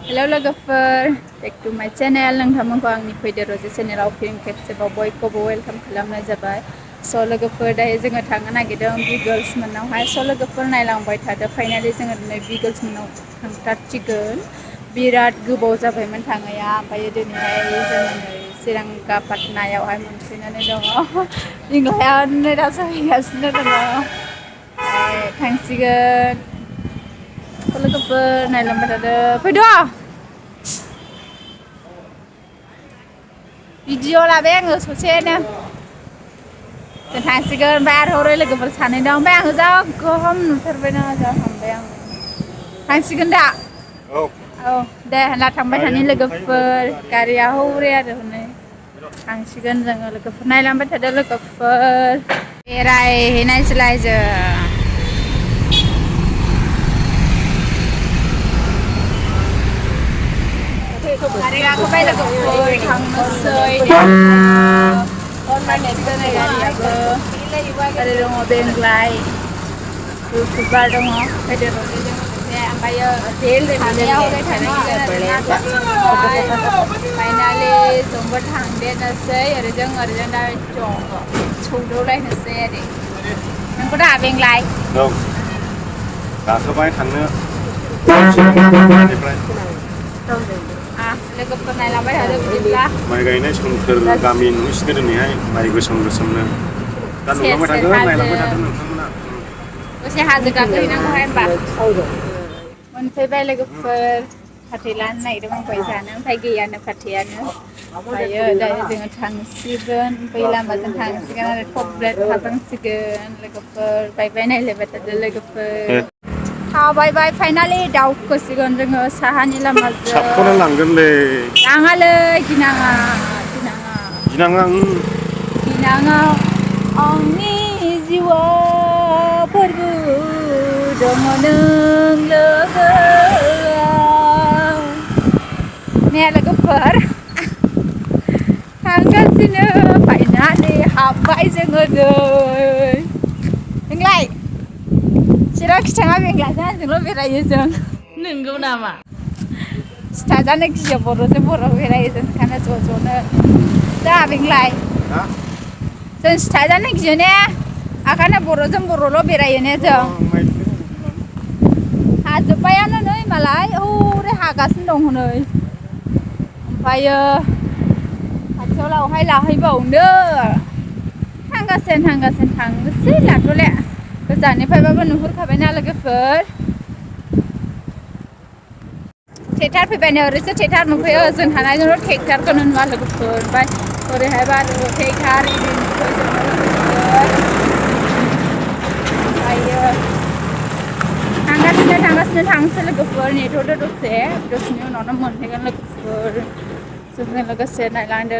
Hello logofer, back to my channel. नोंथांमोनखौ आंनि फैदो रजे चेनेलाव फिन खेबसेबाव बयखौबो वेलकाम खालामनाय जाबाय। स' लोगोफोर दायो जोङो थांनो नागिरदों बिगोल्स मोननावहाय। स' लोगोफोर नायलांबाय थादो। फाइनालि जोङो दिनै बिगोल्स मोननाव थांथारसिगोन। बिराद गोबाव जाबायमोन थाङैया। ओमफ्राय दिनैहाय जोङो नै सिरांगापाटनायावहाय मोनफैनानै दङ। इंलायानो दा सोलिगासिनो दङ। थांसिगोन। लोगोफोर नायलांबाय थादो। फैद' भिडिअ' लाबाय आङो ससेनो। जों थांसिगोन ओमफ्राय आरो हरै लोगोफोर सानै दं। ओमफ्राय आङो जा गोहोम नुथारबायना जा हामबाय आं। थांसिगोन दा? औ दे होनब्ला थांबाय थानि लोगोफोर। गारिया हौरे आरो हनै थांसिगोन जोङो लोगोफोर नायलांबाय थादो लोगोफोर। बेरायहैनायसैलाय जों। गारि गाखोबाय लोगोफोर थांनोसै। थांसिगोन नै गारियाबो। ओरै दङ बेंग्लाय इउटुबार दङ फैदो रजेजों लोगोसे। ओमफ्रायो सानैया हरै थांसिगोन आरोना। फाइनालि जोंबो थांदेरनोसै ओरैजों दा सौदावलायनोसै आरो। नंगौ दा बेंग्लाय? औ गाखोबाय थांनो निफ्राय लोगोफोर नायलांबाय थादो बिदिब्ला। माइ गायनाय सोमखोर गामि नुहैसिगोन दिनैहाय माइ गोसोम गोसोमनो। दा सेर नुलांबाय सेर थागोन हाजो नायलांबाय थागोन नोंथांमोना। दसे हाजो गाखोहैनांगौहाय होमबा। मोनफैबाय लोगोफोर। फाथै लानो नागिरदोंमोन गय जानो ओमफ्राय गैयानो फाथैयानो। ओमफ्रायो दायो जोङो थांसिगोन बै लामाजों थांसिगोन आरो टप हाबलांसिगोन लोगोफोर। बाय नायलायबाय थादो लोगोफोर। थाबायबाय फाइनालि दावखोसिगोन जोङो साहानि लामाजों। साबख'ना लांगोनलै नाङालै गिनाङा गिनाङा। गिनाङा गिनाङा आंनि जिउआव फोरबो दङ नों लोगोआव। ने लोगोफोर थांगासिनो फाइनालि हाबबाय जोङो नै। बेंग्लाय जेरावखि थाङा बेंग्लायजों आंजोंल' बेरायो जों। नोंगौ नामा? सिथाजानो गियो बर'जों बर' बेरायो जों ओंखायनो ज' ज'नो। दा बेंग्लाय जों सिथाजानो गियो ने ओंखायनो बर'जों बर'ल' बेरायो ने जों। हाजोब्बायानो नै मालाय हौरै हागासिनो दं हनै। ओमफ्रायो खाथियाव लावहाय लाहैबावनो। थांगासिनो थांनोसै लाथ'ले। गोजाननिफ्रायबाबो नुहुरखाबायना लोगोफोर। ट्रेक्टार फैबायनो ओरैसो ट्रेक्टार नुफैयो जों थानायजोंल' ट्रेक्टारखौनो नुवा लोगोफोर। ओमफ्राय ओरैहाय बारु ट्रेक्टार इदि नुफैजोबो लोगोफोर। ओमफ्रायो थांगासिनो थांसै लोगोफोर नेथ'दो दसेनि उनावनो मोनहैगोन लोगोफोर। जोंजों लोगोसे नायलांदो लोगो